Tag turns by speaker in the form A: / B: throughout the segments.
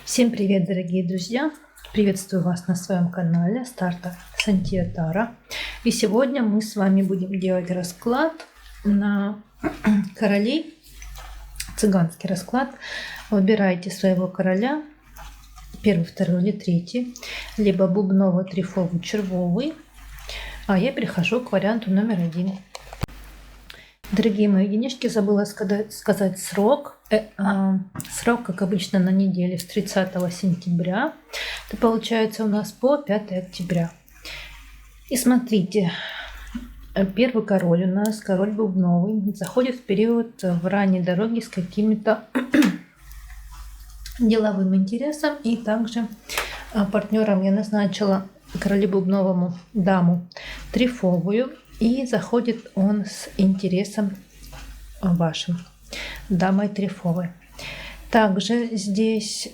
A: Всем привет, дорогие друзья! Приветствую вас на своем канале Старта Сантья Тара. И сегодня мы с вами будем делать расклад на королей, цыганский расклад. Выбирайте своего короля, первый, второй или третий, либо бубновый, трефовый, червовый. А я перехожу к варианту номер 1. Дорогие мои единички, забыла сказать срок. Срок, как обычно, на неделе с 30 сентября. Это получается у нас по 5 октября. И смотрите, первый король у нас, король бубновый, заходит в период в ранней дороге с какими-то деловым интересом. И также партнером я назначила королю бубновому даму трефовую. И заходит он с интересом вашим, дамой трефовой. Также здесь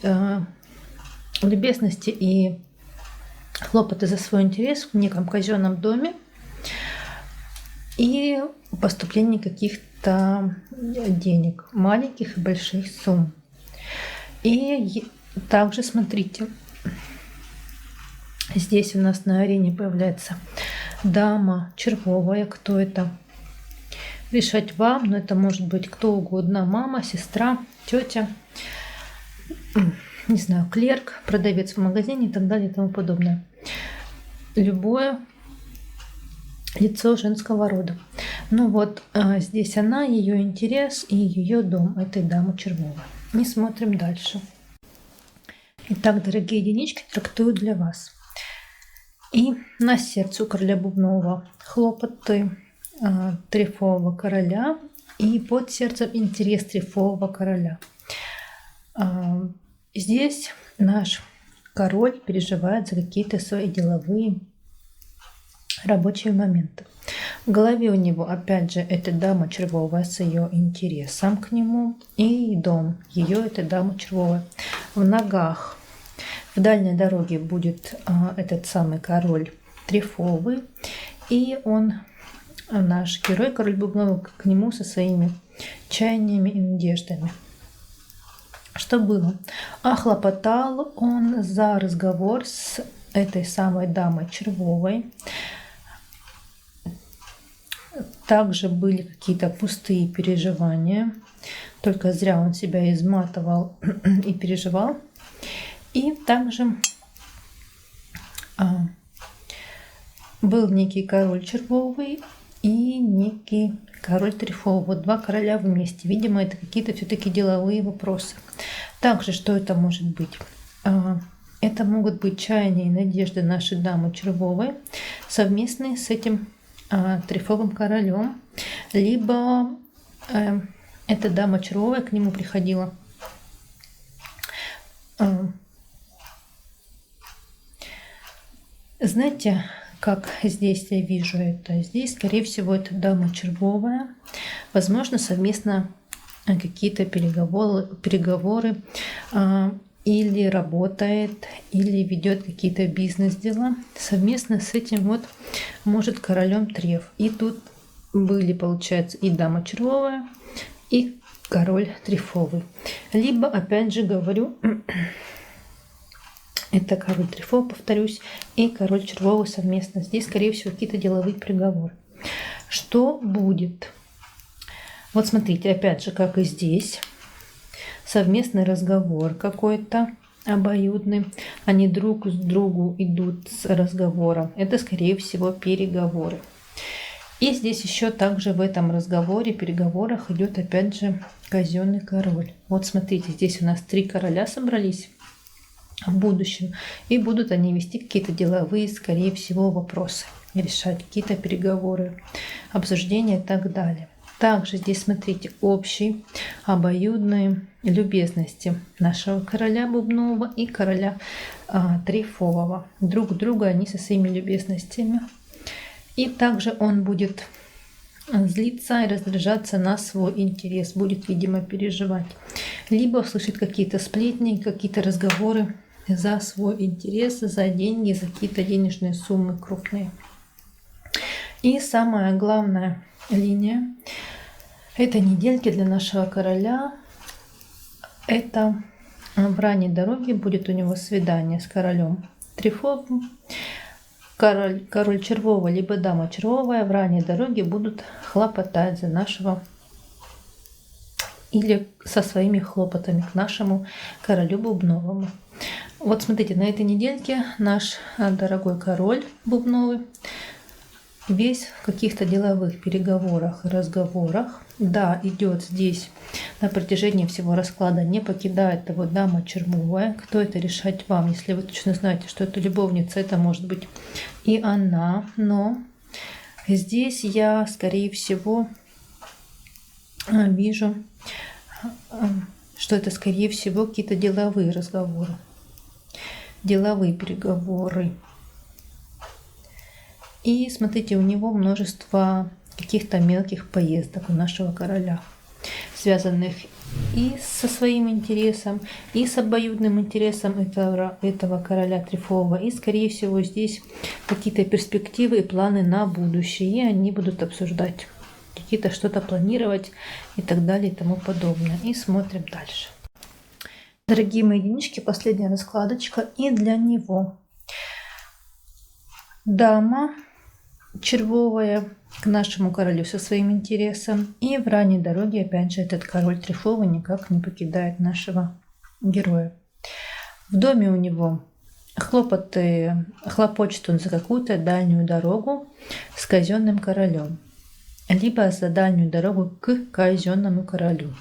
A: любезности и хлопоты за свой интерес в неком казенном доме и поступление каких-то денег, маленьких и больших сумм. И также смотрите, здесь у нас на арене появляется дама червовая. Кто это? Решать вам, но это может быть кто угодно. Мама, сестра, тетя, не знаю, клерк, продавец в магазине и так далее и тому подобное. Любое лицо женского рода. Ну вот, здесь она, ее интерес и ее дом, этой дамы червовой. Мы смотрим дальше. Итак, дорогие единички, трактую для вас. И на сердце у короля бубнового хлопоты трефового короля, и под сердцем интерес трефового короля. Здесь наш король переживает за какие-то свои деловые рабочие моменты. В голове у него, опять же, это дама червовая с ее интересом к нему, и дом ее, это дама червовая. В ногах в дальней дороге будет этот самый король трефовый, и он, наш герой, король бубновый, к нему со своими чаяниями и надеждами. Что было? Хлопотал он за разговор с этой самой дамой червовой. Также были какие-то пустые переживания, только зря он себя изматывал и переживал. И также был некий король червовый и некий король трефовый. Вот два короля вместе. Видимо, это какие-то все-таки деловые вопросы. Также, что это может быть? Это могут быть чаяния и надежды нашей дамы червовой, совместные с этим трефовым королем. Либо эта дама червовая к нему приходила знаете, как здесь я вижу это? Здесь, скорее всего, это дама червовая. Возможно, совместно какие-то переговоры или работает, или ведет какие-то бизнес-дела. Совместно с этим вот может королем треф. И тут были, получается, и дама червовая, и король трефовый. Либо, опять же говорю, это король трефовый, повторюсь, и король червовый совместно. Здесь, скорее всего, какие-то деловые переговоры. Что будет? Вот смотрите, опять же, как и здесь. Совместный разговор какой-то обоюдный. Они друг с другу идут с разговором. Это, скорее всего, переговоры. И здесь еще также в этом разговоре, переговорах идет, опять же, казенный король. Вот смотрите, здесь у нас 3 короля собрались в будущем, и будут они вести какие-то деловые, скорее всего, вопросы, решать какие-то переговоры, обсуждения и так далее. Также здесь, смотрите, общие обоюдные любезности нашего короля бубнового и короля трефового. Друг друга они со своими любезностями. И также он будет злиться и раздражаться на свой интерес, будет, видимо, переживать. Либо слышит какие-то сплетни, какие-то разговоры за свой интерес, за деньги, за какие-то денежные суммы крупные. И самая главная линия этой недельки для нашего короля — это в ранней дороге будет у него свидание с королем трефовым. Король червовый либо дама червовая в ранней дороге будут хлопотать за нашего или со своими хлопотами к нашему королю бубновому. Вот смотрите, на этой недельке наш дорогой король бубновый весь в каких-то деловых переговорах и разговорах. Да, идет здесь на протяжении всего расклада, не покидает его дама червовая. Кто это, решать вам. Если вы точно знаете, что это любовница, это может быть и она. Но здесь я, скорее всего, вижу, что это, скорее всего, какие-то деловые разговоры, деловые переговоры. И смотрите, у него множество каких-то мелких поездок у нашего короля, связанных и со своим интересом, и с обоюдным интересом этого короля трефового. И, скорее всего, здесь какие-то перспективы и планы на будущее. И они будут обсуждать какие-то что-то планировать и так далее и тому подобное. И смотрим дальше. Дорогие мои единички, последняя раскладочка. И для него дама червовая к нашему королю со своим интересом. И в ранней дороге, опять же, этот король трефовый никак не покидает нашего героя. В доме у него хлопоты, хлопочет он за какую-то дальнюю дорогу с казенным королем, либо за дальнюю дорогу к казенному королю.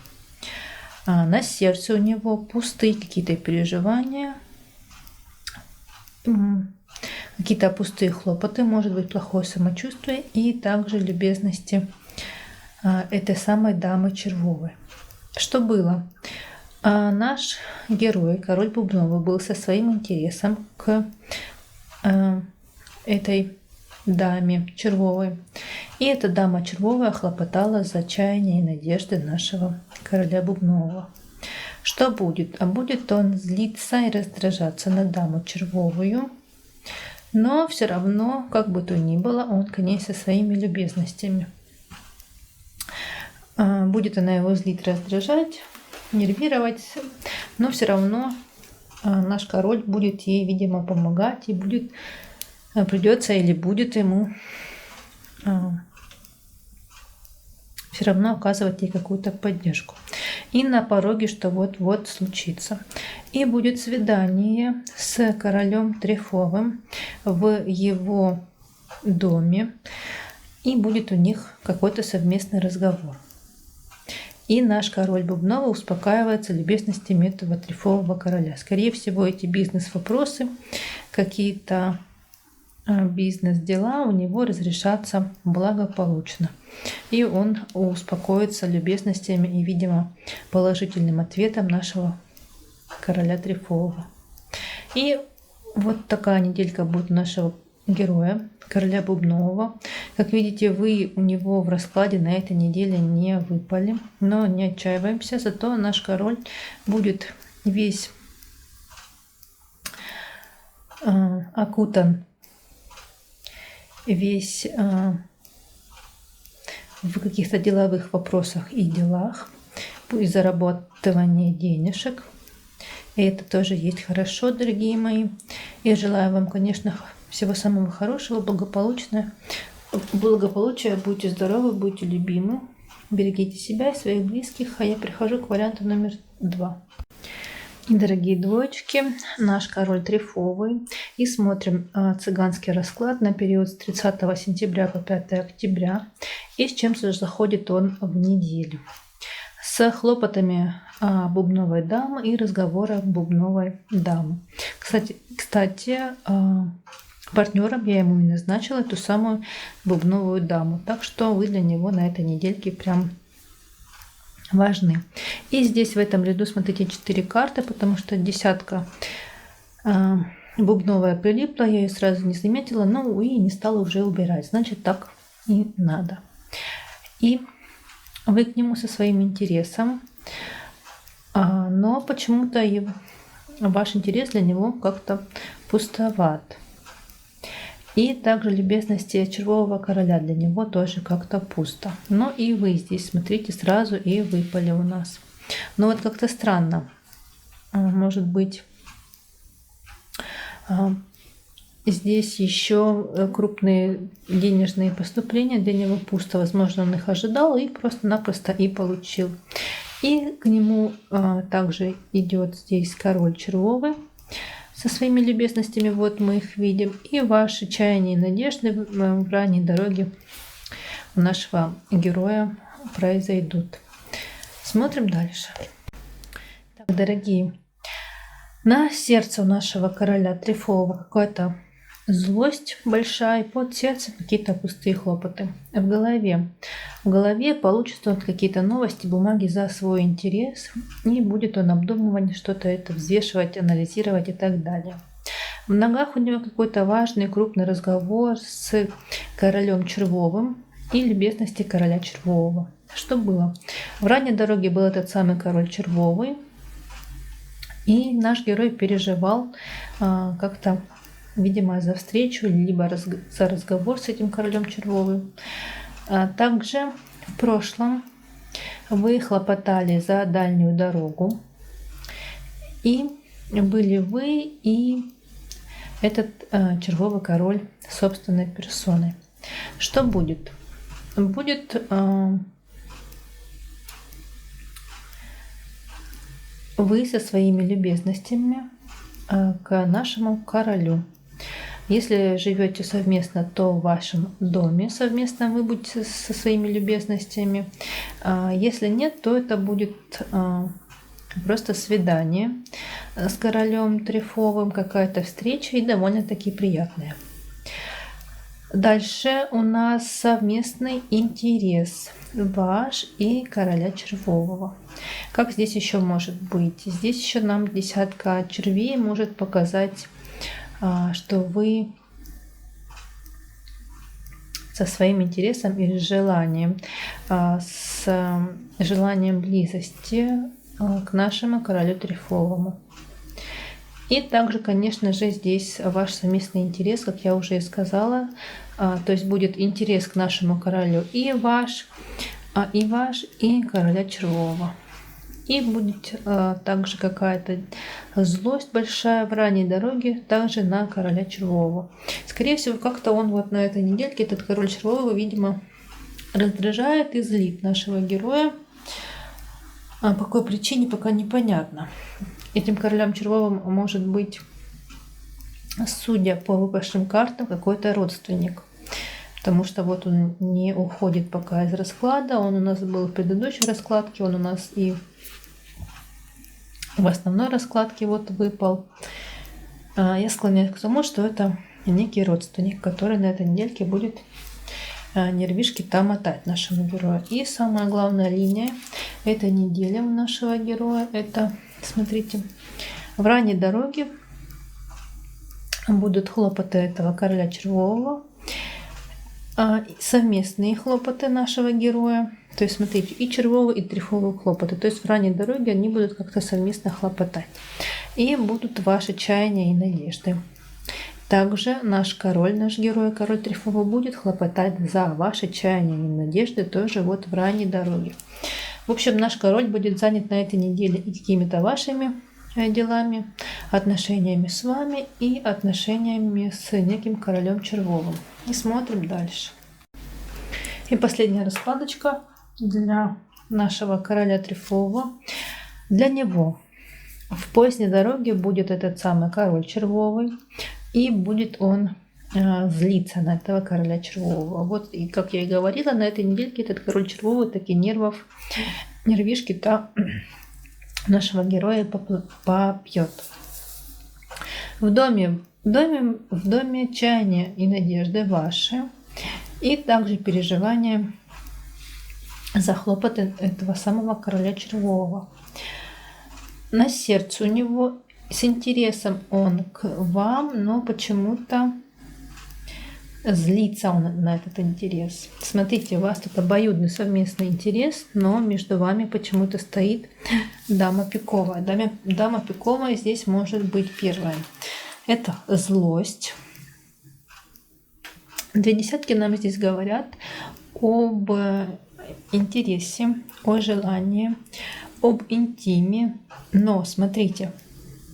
A: А на сердце у него пустые какие-то переживания, какие-то пустые хлопоты, может быть плохое самочувствие и также любезности этой самой дамы червовой. Что было? Наш герой, король бубновый, был со своим интересом к этой даме червовой. И эта дама червовая хлопотала за чаяния и надежды нашего короля бубнового. Что будет? А будет он злиться и раздражаться на даму червовую, но все равно, как бы то ни было, он к ней со своими любезностями. Будет она его злить, раздражать, нервировать, но все равно наш король будет ей, видимо, помогать, и придется или будет ему все равно оказывать ей какую-то поддержку. И на пороге, что вот-вот случится. И будет свидание с королем трефовым в его доме. И будет у них какой-то совместный разговор. И наш король бубновый успокаивается любезностями этого трефового короля. Скорее всего, эти бизнес-вопросы, какие-то бизнес-дела у него разрешатся благополучно. И он успокоится любезностями и, видимо, положительным ответом нашего короля трефового. И вот такая неделька будет у нашего героя, короля бубнового. Как видите, вы у него в раскладе на этой неделе не выпали, но не отчаиваемся, зато наш король будет весь окутан, весь в каких-то деловых вопросах и делах, и зарабатывание денежек. И это тоже есть хорошо, дорогие мои. Я желаю вам, конечно, всего самого хорошего, благополучия. Будьте здоровы, будьте любимы. Берегите себя и своих близких. А я перехожу к варианту номер 2. И, дорогие двоечки, наш король трефовый. И смотрим цыганский расклад на период с 30 сентября по 5 октября. И с чем же заходит он в неделю. С хлопотами бубновой дамы и разговором бубновой дамы. Кстати, партнером я ему и назначила эту самую бубновую даму. Так что вы для него на этой недельке прям важны. И здесь в этом ряду, смотрите, 4 карты, потому что десятка бубновая прилипла, я ее сразу не заметила, но и не стала уже убирать. Значит, так и надо. И вы к нему со своим интересом, но почему-то ваш интерес для него как-то пустоват. И также любезности червового короля для него тоже как-то пусто. Но и вы здесь, смотрите, сразу и выпали у нас. Но вот как-то странно. может быть, здесь еще крупные денежные поступления, для него пусто, возможно, он их ожидал и просто-напросто и получил. И к нему также идет здесь король червовый со своими любезностями, вот мы их видим, и ваши чаяния и надежды в ранней дороге у нашего героя произойдут. Смотрим дальше. Так, дорогие, на сердце у нашего короля трефового какая-то злость большая, под сердцем какие-то пустые хлопоты. В голове получится он какие-то новости, бумаги за свой интерес, и будет он обдумывать что-то это, взвешивать, анализировать и так далее. В ногах у него какой-то важный крупный разговор с королем червовым и любезности короля червового. Что было? В ранней дороге был этот самый король червовый, и наш герой переживал как-то, видимо, за встречу, либо за разговор с этим королем червовым. Также в прошлом вы хлопотали за дальнюю дорогу, и были вы и этот червовый король собственной персоной. Что будет? Будет вы со своими любезностями к нашему королю. Если живете совместно, то в вашем доме совместно вы будете со своими любезностями. Если нет, то это будет просто свидание с королем трефовым, какая-то встреча и довольно-таки приятная. Дальше у нас совместный интерес ваш и короля червового. Как здесь еще может быть? Здесь еще нам десятка червей может показать, что вы со своим интересом или желанием, с желанием близости к нашему королю трефовому. И также, конечно же, здесь ваш совместный интерес, как я уже и сказала, то есть будет интерес к нашему королю и ваш, и короля червового. И будет также какая-то злость большая в ранней дороге также на короля червового. Скорее всего, как-то он вот на этой недельке, этот король червового, видимо, раздражает и злит нашего героя. По какой причине, пока непонятно. Этим королем червовым может быть, судя по выпавшим картам, какой-то родственник. Потому что вот он не уходит пока из расклада. Он у нас был в предыдущей раскладке, он у нас и в основной раскладке вот выпал. Я склоняюсь к тому, что это некий родственник, который на этой недельке будет нервишки-то мотать нашему герою. И самая главная линия этой недели у нашего героя — это, смотрите, в ранней дороге будут хлопоты этого короля червового, совместные хлопоты нашего героя. То есть, смотрите, и червовые, и трефовые хлопоты. То есть в ранней дороге они будут как-то совместно хлопотать. И будут ваши чаяния и надежды. Также наш король, наш герой, король трефовый, будет хлопотать за ваши чаяния и надежды тоже вот в ранней дороге. В общем, наш король будет занят на этой неделе и какими-то вашими делами, отношениями с вами и отношениями с неким королем червовым. И смотрим дальше. И последняя раскладочка для нашего короля трефового. Для него в поздней дороге будет этот самый король червовый, и будет он злиться на этого короля червового. Вот, и как я и говорила, на этой недельке этот король червовый таки нервишки-то нашего героя попьет. В доме чаяния и надежды ваши, и также переживания за хлопоты этого самого короля червового. На сердце у него с интересом он к вам, но почему-то злится он на этот интерес. Смотрите, у вас тут обоюдный совместный интерес, но между вами почему-то стоит дама пиковая. Дама пиковая здесь может быть первая. Это злость. Две десятки нам здесь говорят об интересе, о желании, об интиме. Но смотрите,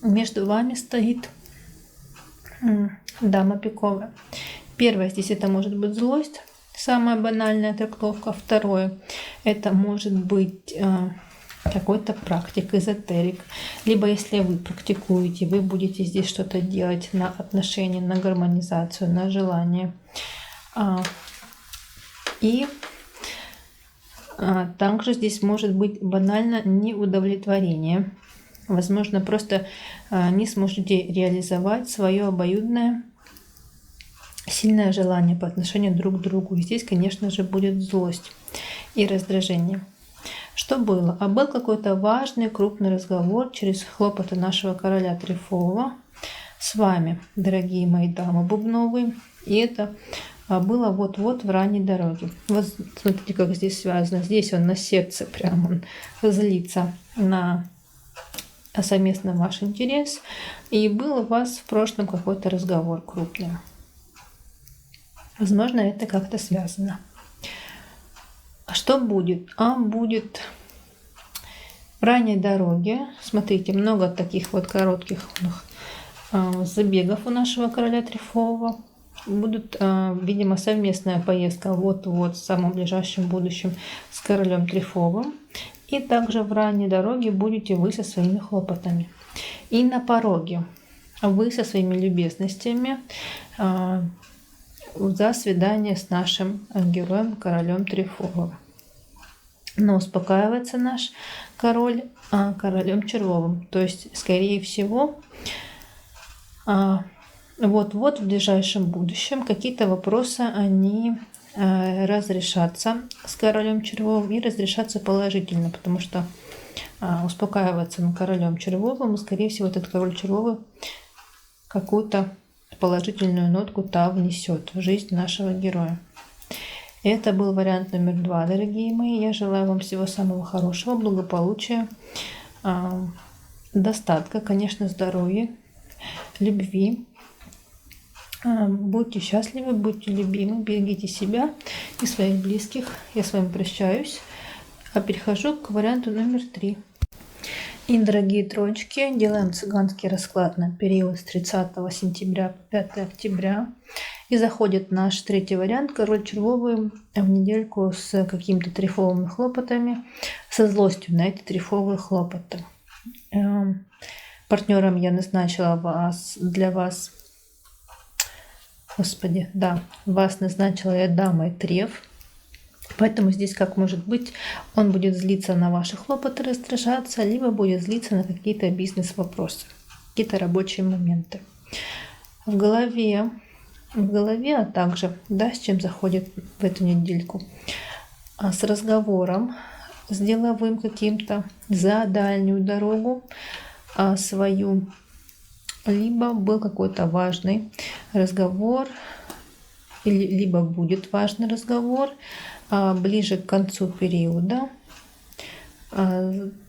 A: между вами стоит дама пиковая. Первое, здесь это может быть злость, самая банальная трактовка. Второе, это может быть какой-то практик, эзотерик. Либо если вы практикуете, вы будете здесь что-то делать на отношения, на гармонизацию, на желание. И также здесь может быть банально неудовлетворение. Возможно, просто не сможете реализовать свое обоюдное сильное желание по отношению друг к другу. И здесь, конечно же, будет злость и раздражение. Что было? А был какой-то важный, крупный разговор через хлопоты нашего короля Трефового с вами, дорогие мои дамы бубновые. И это было вот-вот в ранней дороге. Вот смотрите, как здесь связано. Здесь он на сердце прямо он злится на совместно ваш интерес. И был у вас в прошлом какой-то разговор крупный. Возможно, это как-то связано. А что будет? А будет в ранней дороге. Смотрите, много таких вот коротких забегов у нашего короля Трефового. Будут, видимо, совместная поездка вот-вот в самом ближайшем будущем с королем Трефовым. И также в ранней дороге будете вы со своими хлопотами. И на пороге вы со своими любезностями за свидание с нашим героем, королем Трефовым. Но успокаивается наш король королем Червовым. То есть, скорее всего, вот-вот в ближайшем будущем какие-то вопросы, они разрешатся с королем Червовым и разрешатся положительно, потому что успокаиваться над королем Червовым, и, скорее всего, этот король Червовый какую-то положительную нотку-то внесет в жизнь нашего героя. Это был вариант номер 2, дорогие мои. Я желаю вам всего самого хорошего, благополучия, достатка, конечно, здоровья, любви. Будьте счастливы, будьте любимы, берегите себя и своих близких. Я с вами прощаюсь, а перехожу к варианту номер 3. И, дорогие троечки, делаем цыганский расклад на период с 30 сентября по 5 октября. И заходит наш третий вариант, король Червовый, в недельку с какими-то трефовыми хлопотами, со злостью на эти трефовые хлопоты. Партнером я назначила для вас, господи, да, вас назначила я дамой Треф. Поэтому здесь как может быть, он будет злиться на ваши хлопоты, раздражаться, либо будет злиться на какие-то бизнес-вопросы, какие-то рабочие моменты. В голове, а также, да, с чем заходит в эту недельку, с разговором, с деловым каким-то за дальнюю дорогу свою, либо был какой-то важный разговор, либо будет важный разговор ближе к концу периода,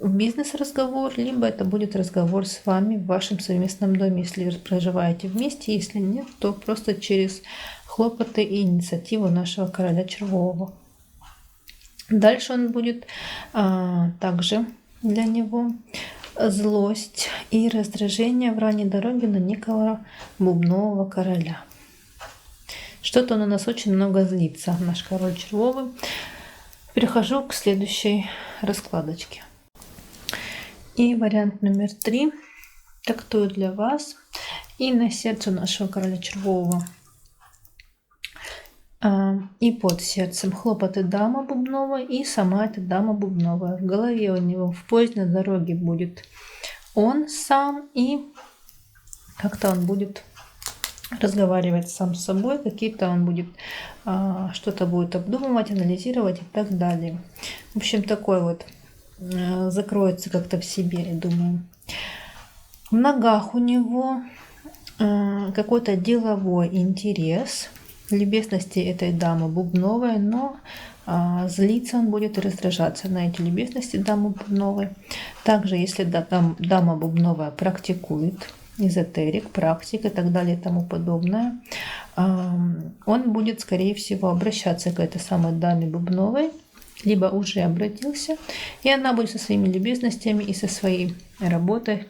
A: бизнес-разговор, либо это будет разговор с вами в вашем совместном доме, если вы проживаете вместе, если нет, то просто через хлопоты и инициативу нашего короля Червового. Дальше он будет также для него злость и раздражение в ранней дороге на некого бубнового короля. Что-то он у нас очень много злится, наш король Червовый. Перехожу к следующей раскладочке. И вариант номер 3 трактую для вас. И на сердце нашего короля Червового и под сердцем хлопоты дама бубновая и сама эта дама бубновая. В голове у него в поздней дороге будет он сам, и как-то он будет разговаривать сам с собой, какие-то он будет что-то будет обдумывать, анализировать и так далее. В общем, такой вот закроется как-то в себе, я думаю. В ногах у него какой-то деловой интерес, любезности этой дамы бубновой, но злиться он будет и раздражаться на эти любезности дамы бубновой. Также, если дама бубновая практикует эзотерик, практик и так далее и тому подобное, он будет, скорее всего, обращаться к этой самой даме бубновой либо уже обратился, и она будет со своими любезностями и со своей работой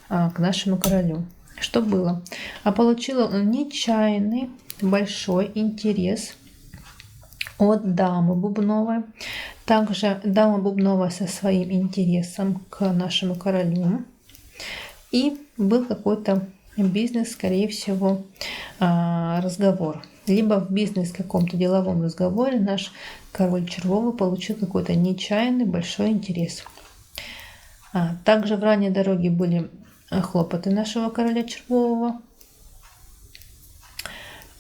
A: к нашему королю. Что было? Получила он нечаянный большой интерес от дамы Бубновой. Также дама Бубновая со своим интересом к нашему королю. И был какой-то бизнес, скорее всего, разговор. Либо в бизнес каком-то деловом разговоре наш король Червовый получил какой-то нечаянный большой интерес. Также в ранней дороге были хлопоты нашего короля Червового,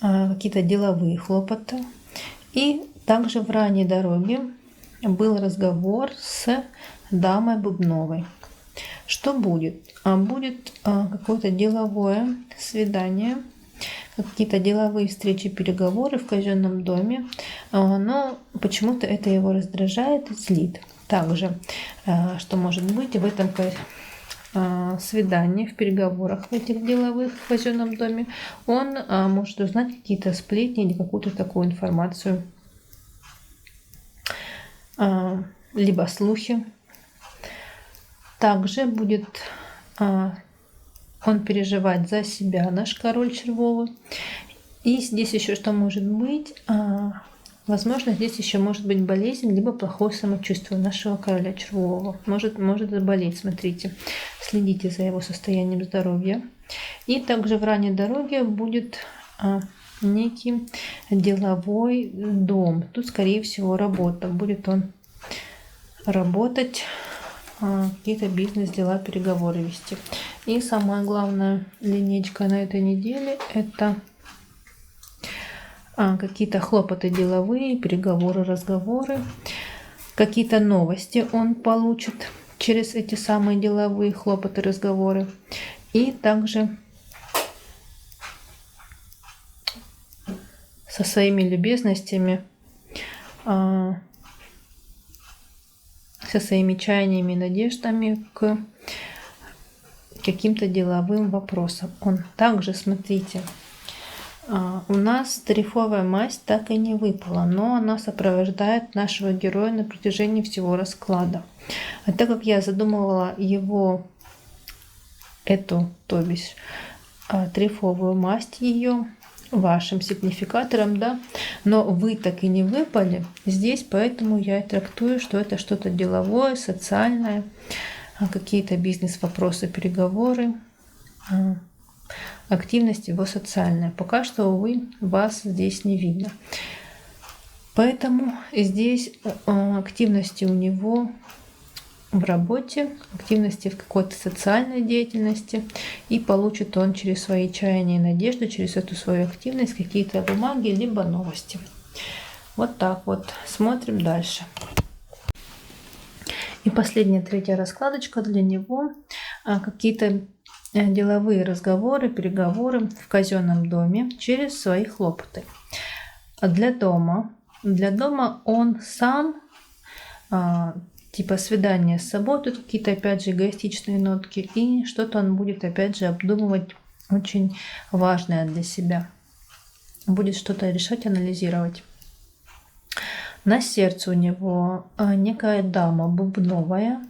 A: какие-то деловые хлопоты. И также в ранней дороге был разговор с дамой Бубновой. Что будет? Будет какое-то деловое свидание, какие-то деловые встречи, переговоры в казенном доме, но почему-то это его раздражает и злит. Также, что может быть в этом свидании, в переговорах в этих деловых в казенном доме, он может узнать какие-то сплетни или какую-то такую информацию, либо слухи. Также будет он переживать за себя, наш король Червовый. И здесь еще что может быть? Возможно, здесь еще может быть болезнь, либо плохое самочувствие нашего короля Червового. Может заболеть, смотрите. Следите за его состоянием здоровья. И также в ранней дороге будет некий деловой дом. Тут, скорее всего, работа. Будет он работать, какие-то бизнес-дела, переговоры вести. И самая главная линейка на этой неделе – это какие-то хлопоты деловые, переговоры, разговоры. Какие-то новости он получит через эти самые деловые хлопоты, разговоры. И также со своими любезностями, со своими чаяниями и надеждами к каким-то деловым вопросам. Он также, смотрите, у нас тарифовая масть так и не выпала, но она сопровождает нашего героя на протяжении всего расклада. А так как я задумывала его, то бишь тарифовую масть ее, вашим сигнификатором, да, но вы так и не выпали здесь, поэтому я и трактую, что это что-то деловое, социальное, какие-то бизнес-вопросы, переговоры, активность его социальная. Пока что, увы, вас здесь не видно. Поэтому здесь активности у него в работе, активности в какой-то социальной деятельности, и получит он через свои чаяния и надежды, через эту свою активность какие-то бумаги, либо новости. Вот так вот. Смотрим дальше. И последняя, третья раскладочка для него. Какие-то деловые разговоры, переговоры в казенном доме через свои хлопоты. Для дома он сам, типа свидание с собой, тут какие-то опять же эгоистичные нотки, и что-то он будет опять же обдумывать очень важное для себя. Будет что-то решать, анализировать. На сердце у него некая дама Бубновая.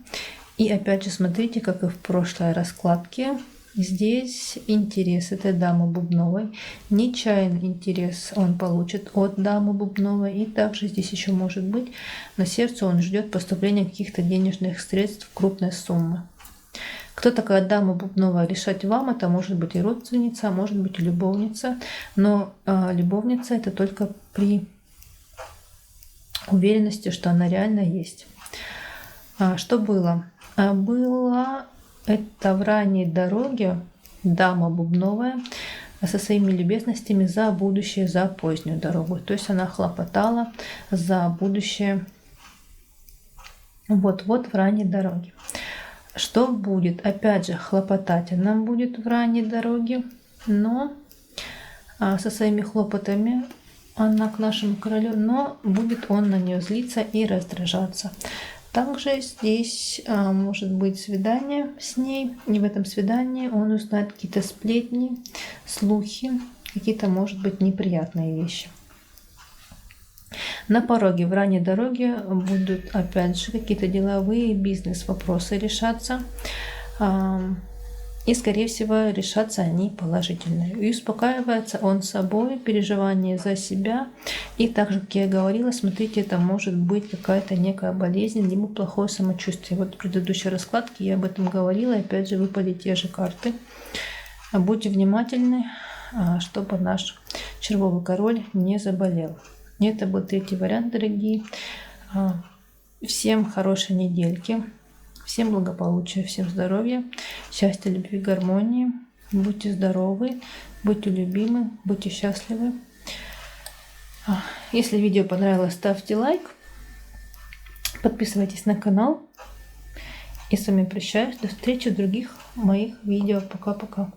A: И опять же, смотрите, как и в прошлой раскладке, здесь интерес этой дамы Бубновой, нечаянный интерес он получит от дамы Бубновой. И также здесь еще может быть на сердце он ждет поступления каких-то денежных средств, крупной суммы. Кто такая дама Бубновая, решать вам. Это может быть и родственница, а может быть и любовница. Но любовница это только при уверенности, что она реально есть. Что было? Было это в ранней дороге дама Бубновая со своими любезностями за будущее, за позднюю дорогу. То есть она хлопотала за будущее вот-вот в ранней дороге. Что будет? Опять же, хлопотать она будет в ранней дороге, но со своими хлопотами она к нашему королю, но будет он на нее злиться и раздражаться. Также здесь может быть свидание с ней, и в этом свидании он узнает какие-то сплетни, слухи, какие-то, может быть, неприятные вещи. На пороге, в ранней дороге будут опять же какие-то деловые бизнес-вопросы решаться. И, скорее всего, решатся они положительно. И успокаивается он собой, переживание за себя. И также, как я говорила, смотрите, это может быть какая-то некая болезнь, либо плохое самочувствие. Вот в предыдущей раскладке я об этом говорила, и опять же выпали те же карты. Будьте внимательны, чтобы наш червовый король не заболел. Это был третий вариант, дорогие. Всем хорошей недельки. Всем благополучия, всем здоровья, счастья, любви, гармонии. Будьте здоровы, будьте любимы, будьте счастливы. Если видео понравилось, ставьте лайк. Подписывайтесь на канал. И с вами прощаюсь. До встречи в других моих видео. Пока-пока.